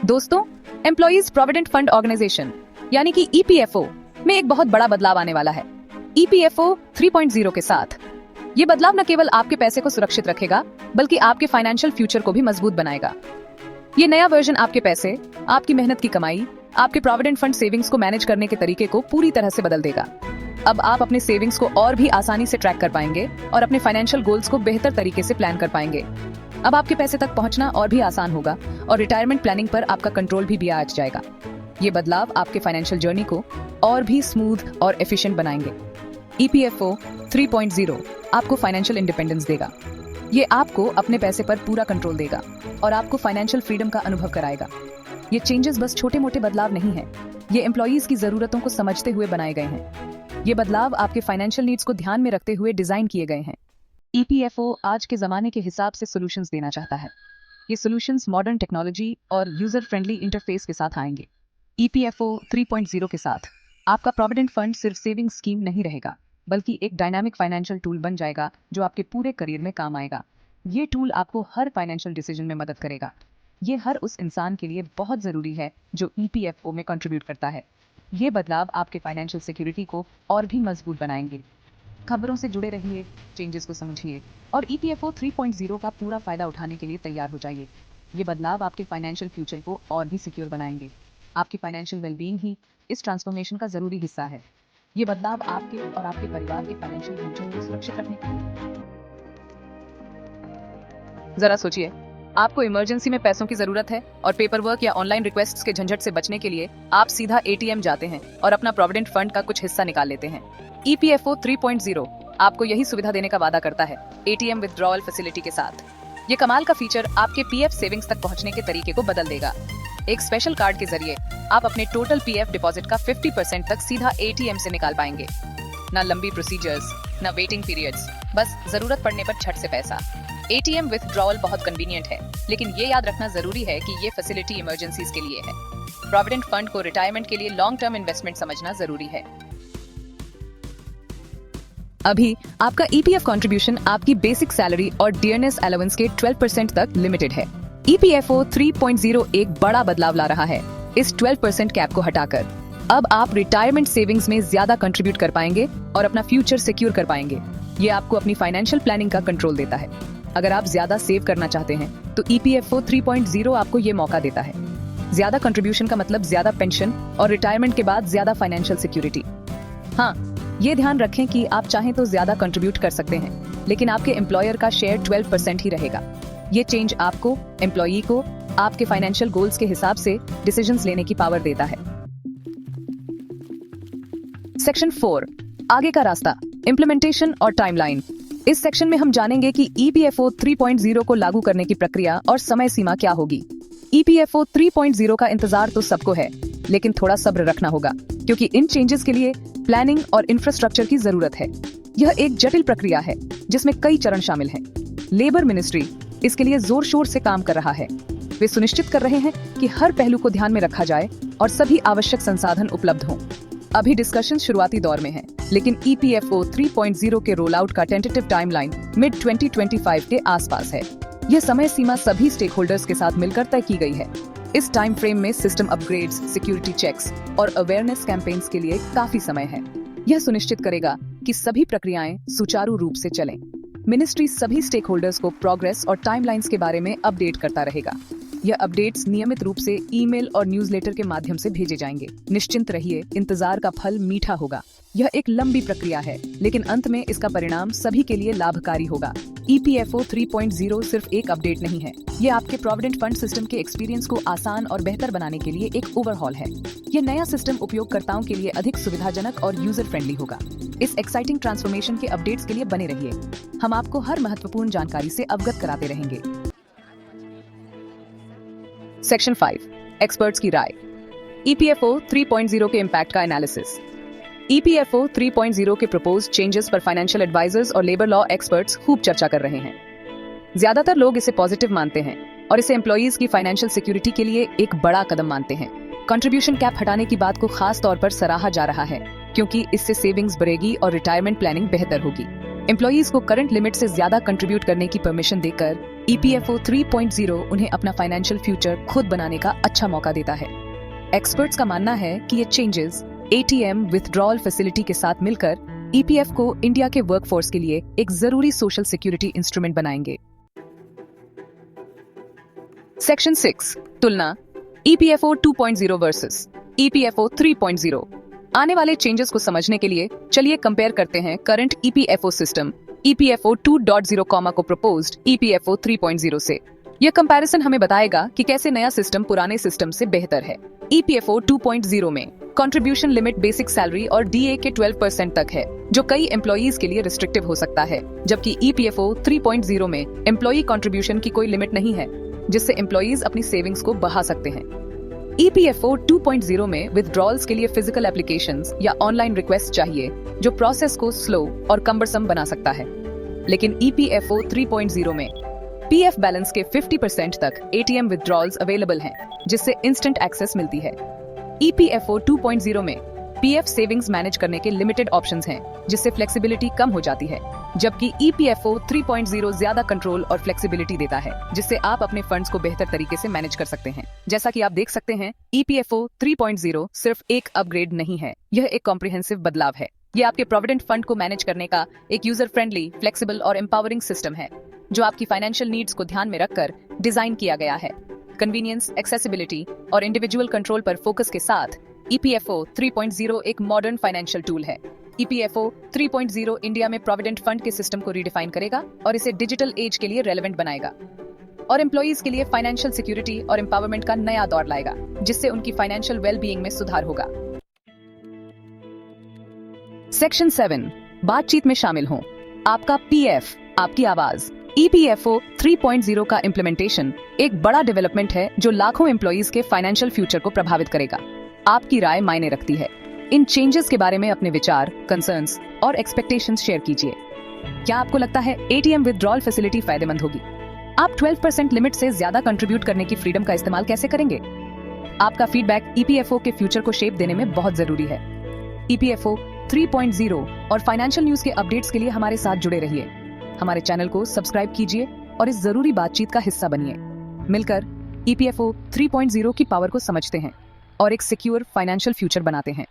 दोस्तों, employees provident fund organisation यानी कि ईपीएफओ में एक बहुत बड़ा बदलाव आने वाला है। ईपीएफओ 3.0 के साथ ये बदलाव न केवल आपके पैसे को सुरक्षित रखेगा बल्कि आपके फाइनेंशियल फ्यूचर को भी मजबूत बनाएगा। ये नया वर्जन आपके पैसे, आपकी मेहनत की कमाई, आपके प्रोविडेंट फंड सेविंग्स को मैनेज करने के तरीके को पूरी तरह से बदल देगा। अब आप अपने सेविंग्स को और भी आसानी से ट्रैक कर पाएंगे और अपने फाइनेंशियल गोल्स को बेहतर तरीके से प्लान कर पाएंगे। अब आपके पैसे तक पहुंचना और भी आसान होगा और रिटायरमेंट प्लानिंग पर आपका कंट्रोल भी आ जाएगा। ये बदलाव आपके फाइनेंशियल जर्नी को और भी स्मूथ और एफिशिएंट बनाएंगे। ईपीएफओ 3.0 आपको फाइनेंशियल इंडिपेंडेंस देगा। ये आपको अपने पैसे पर पूरा कंट्रोल देगा और आपको फाइनेंशियल फ्रीडम का अनुभव कराएगा। ये चेंजेस बस छोटे मोटे बदलाव नहीं हैं, ये एम्प्लॉइज की जरूरतों को समझते हुए बनाए गए हैं। ये बदलाव आपके फाइनेंशियल नीड्स को ध्यान में रखते हुए डिजाइन किए गए हैं। ईपीएफओ आज के जमाने के हिसाब से सॉल्यूशंस देना चाहता है। ये सॉल्यूशंस मॉडर्न टेक्नोलॉजी और यूजर फ्रेंडली इंटरफेस के साथ आएंगे। ईपीएफओ 3.0 के साथ आपका प्रोविडेंट फंड सिर्फ सेविंग स्कीम नहीं रहेगा बल्कि एक डायनामिक फाइनेंशियल टूल बन जाएगा जो आपके पूरे करियर में काम आएगा। ये टूल आपको हर फाइनेंशियल डिसीजन में मदद करेगा। ये हर उस इंसान के लिए बहुत जरूरी है जो ईपीएफओ में कंट्रीब्यूट करता है। ये बदलाव आपके फाइनेंशियल सिक्योरिटी को और भी मजबूत बनाएंगे। खबरों से जुड़े रहिए, चेंजेस को समझिए और ईपीएफओ 3.0 का पूरा फायदा उठाने के लिए तैयार हो जाइए। ये बदलाव आपके फाइनेंशियल फ्यूचर को और भी सिक्योर बनाएंगे। आपकी फाइनेंशियल वेलबींग ही इस ट्रांसफॉर्मेशन का जरूरी हिस्सा है। ये बदलाव आपके और आपके परिवार के फाइनेंशियल फ्यूचर को सुरक्षित रखने के लिए। जरा सोचिए, आपको इमरजेंसी में पैसों की जरूरत है और पेपर वर्क या ऑनलाइन रिक्वेस्ट्स के झंझट से बचने के लिए आप सीधा एटीएम जाते हैं और अपना प्रोविडेंट फंड का कुछ हिस्सा निकाल लेते हैं। ईपीएफओ 3.0 आपको यही सुविधा देने का वादा करता है, एटीएम विथड्रॉल फैसिलिटी के साथ। ये कमाल का फीचर आपके पीएफ सेविंग्स तक पहुंचने के तरीके को बदल देगा। एक स्पेशल कार्ड के जरिए आप अपने टोटल पीएफ डिपॉजिट का 50% तक सीधा एटीएम से निकाल पाएंगे। ना लंबी प्रोसीजर्स, ना वेटिंग पीरियड्स, बस जरूरत पड़ने पर झट से पैसा। एटीएम विथड्रॉल बहुत कन्वीनियंट है, लेकिन ये याद रखना जरूरी है कि ये फैसिलिटी इमरजेंसीज के लिए है। प्रोविडेंट फंड को रिटायरमेंट के लिए लॉन्ग टर्म इन्वेस्टमेंट समझना जरूरी है। अभी आपका ईपीएफ कंट्रीब्यूशन आपकी बेसिक सैलरी और डियरनेस अलाउंस के 12% तक लिमिटेड है। ईपीएफओ 3.0 एक बड़ा बदलाव ला रहा है। इस 12% कैप को हटाकर अब आप रिटायरमेंट सेविंग्स में ज्यादा कंट्रीब्यूट कर पाएंगे और अपना फ्यूचर सिक्योर कर पाएंगे। ये आपको अपनी फाइनेंशियल प्लानिंग का कंट्रोल देता है। अगर आप ज्यादा सेव करना चाहते हैं तो ईपीएफओ 3.0 आपको ये मौका देता है। ज्यादा कंट्रीब्यूशन का मतलब ज्यादा पेंशन और रिटायरमेंट के बाद ज्यादा फाइनेंशियल सिक्योरिटी। हाँ, ये ध्यान रखें कि आप चाहें तो ज्यादा कंट्रीब्यूट कर सकते हैं, लेकिन आपके एम्प्लॉयर का शेयर 12% ही रहेगा। ये चेंज आपको, एम्प्लॉई को, आपके फाइनेंशियल गोल्स के हिसाब से डिसीजंस लेने की पावर देता है। सेक्शन 4, आगे का रास्ता, इम्प्लीमेंटेशन और टाइमलाइन। इस सेक्शन में हम जानेंगे कि ईपीएफओ 3.0 को लागू करने की प्रक्रिया और समय सीमा क्या होगी। ईपीएफओ 3.0 का इंतजार तो सबको है, लेकिन थोड़ा सब्र रखना होगा क्योंकि इन चेंजेस के लिए प्लानिंग और इंफ्रास्ट्रक्चर की जरूरत है। यह एक जटिल प्रक्रिया है जिसमें कई चरण शामिल हैं। लेबर मिनिस्ट्री इसके लिए जोर शोर से काम कर रहा है। वे सुनिश्चित कर रहे हैं कि हर पहलू को ध्यान में रखा जाए और सभी आवश्यक संसाधन उपलब्ध हों। अभी डिस्कशन शुरुआती दौर में है, लेकिन ईपीएफओ 3.0 के रोल आउट का टेंटेटिव टाइमलाइन मिड 2025 के आसपास है। यह समय सीमा सभी स्टेक होल्डर्स के साथ मिलकर तय की गई है। इस टाइम फ्रेम में सिस्टम अपग्रेड्स, सिक्योरिटी चेक्स और अवेयरनेस कैंपेन्स के लिए काफी समय है। यह सुनिश्चित करेगा कि सभी प्रक्रियाएं सुचारू रूप से चलें। मिनिस्ट्री सभी स्टेक होल्डर्स को प्रोग्रेस और टाइमलाइंस के बारे में अपडेट करता रहेगा। यह अपडेट्स नियमित रूप से ईमेल और न्यूज़लेटर के माध्यम से भेजे जाएंगे। निश्चिंत रहिए, इंतजार का फल मीठा होगा। यह एक लंबी प्रक्रिया है, लेकिन अंत में इसका परिणाम सभी के लिए लाभकारी होगा। ईपीएफओ 3.0 सिर्फ एक अपडेट नहीं है, ये आपके प्रोविडेंट फंड सिस्टम के एक्सपीरियंस को आसान और बेहतर बनाने के लिए एक ओवरहॉल है। यह नया सिस्टम उपयोगकर्ताओं के लिए अधिक सुविधाजनक और यूजर फ्रेंडली होगा। इस एक्साइटिंग ट्रांसफॉर्मेशन के अपडेट्स के लिए बने रहिए। हम आपको हर महत्वपूर्ण जानकारी से अवगत कराते रहेंगे। सेक्शन 5, एक्सपर्ट्स की राय। ईपीएफओ 3.0 के इम्पैक्ट का एनालिसिस। ईपीएफओ 3.0 के प्रपोज्ड चेंजेस पर फाइनेंशियल एडवाइजर्स और लेबर लॉ एक्सपर्ट्स खूब चर्चा कर रहे हैं। ज्यादातर लोग इसे पॉजिटिव मानते हैं और इसे एम्प्लॉइज की फाइनेंशियल सिक्योरिटी के लिए एक बड़ा कदम मानते हैं। कंट्रीब्यूशन कैप हटाने की बात को खास तौर पर सराहा जा रहा है क्योंकि इससे सेविंग्स बढ़ेगी और रिटायरमेंट प्लानिंग बेहतर होगी। एम्प्लॉइज को करंट लिमिट से ज्यादा कंट्रीब्यूट करने की परमिशन देकर EPFO 3.0 उन्हें अपना फाइनेंशियल फ्यूचर खुद बनाने का अच्छा मौका देता है। एक्सपर्ट्स का मानना है कि ये चेंजेस ATM विथड्रॉल फैसिलिटी के साथ मिलकर EPF को इंडिया के वर्कफोर्स के लिए एक जरूरी सोशल सिक्योरिटी इंस्ट्रूमेंट बनाएंगे। सेक्शन 6 तुलना EPFO 2.0 वर्सेस EPFO 3.0। आने वाले चेंजेस को समझने के लिए चलिए कंपेयर करते हैं करंट EPFO सिस्टम EPFO 2.0 को प्रपोज्ड EPFO 3.0 से। यह कंपैरिजन हमें बताएगा कि कैसे नया सिस्टम पुराने सिस्टम से बेहतर है। EPFO 2.0 में कंट्रीब्यूशन लिमिट बेसिक सैलरी और DA के 12% तक है, जो कई एम्प्लॉइज के लिए रिस्ट्रिक्टिव हो सकता है, जबकि EPFO 3.0 में एम्प्लॉई कंट्रीब्यूशन की कोई लिमिट नहीं है, जिससे एम्प्लॉइज अपनी सेविंग्स को बढ़ा सकते हैं। EPFO 2.0 में विथड्रॉल्स के लिए फिजिकल एप्लीकेशंस या ऑनलाइन रिक्वेस्ट चाहिए, जो प्रोसेस को स्लो और कम्बरसम बना सकता है। लेकिन EPFO 3.0 में PF बैलेंस के 50% तक ATM विथड्रॉल्स अवेलेबल हैं, जिससे इंस्टेंट एक्सेस मिलती है। EPFO 2.0 में PF सेविंग्स मैनेज करने के लिमिटेड ऑप्शंस हैं, जिससे फ्लेक्सिबिलिटी कम हो जाती है, जबकि EPFO 3.0 ज्यादा कंट्रोल और फ्लेक्सिबिलिटी देता है, जिससे आप अपने फंड्स को बेहतर तरीके से मैनेज कर सकते हैं। जैसा कि आप देख सकते हैं, EPFO 3.0 सिर्फ एक अपग्रेड नहीं है, यह एक कॉम्प्रिहेंसिव बदलाव है। यह आपके प्रोविडेंट फंड को मैनेज करने का एक यूजर फ्रेंडली, फ्लेक्सिबल और एम्पावरिंग सिस्टम है, जो आपकी फाइनेंशियल नीड्स को ध्यान में रखकर डिजाइन किया गया है। कन्वीनियंस, एक्सेसिबिलिटी और इंडिविजुअल कंट्रोल पर फोकस के साथ EPFO 3.0 एक मॉडर्न फाइनेंशियल टूल है। EPFO 3.0 इंडिया में प्रोविडेंट फंड के सिस्टम को रिडिफाइन करेगा और इसे डिजिटल एज के लिए रेलेवेंट बनाएगा, और एम्प्लॉइज के लिए फाइनेंशियल सिक्योरिटी और एम्पावरमेंट का नया दौर लाएगा, जिससे उनकी फाइनेंशियल वेलबीइंग में सुधार होगा। सेक्शन 7 बातचीत में शामिल हों। आपका PF, आपकी आवाज। EPFO 3.0 का इम्प्लीमेंटेशन एक बड़ा डेवलपमेंट है, जो लाखों एम्प्लॉइज के फाइनेंशियल फ्यूचर को प्रभावित करेगा। आपकी राय मायने रखती है। इन चेंजेस के बारे में अपने विचार, कंसर्न्स और एक्सपेक्टेशंस शेयर कीजिए। क्या आपको लगता है ATM विथड्रॉल फैसिलिटी फायदेमंद होगी? आप 12% लिमिट से ज्यादा कंट्रीब्यूट करने की फ्रीडम का इस्तेमाल कैसे करेंगे? आपका फीडबैक EPFO के फ्यूचर को शेप देने में बहुत जरूरी है। EPFO 3.0 और फाइनेंशियल न्यूज के अपडेट्स के लिए हमारे साथ जुड़े रहिए। हमारे चैनल को सब्सक्राइब कीजिए और इस जरूरी बातचीत का हिस्सा बनिए। मिलकर EPFO 3.0 की पावर को समझते हैं और एक सिक्योर फाइनेंशियल फ्यूचर बनाते हैं।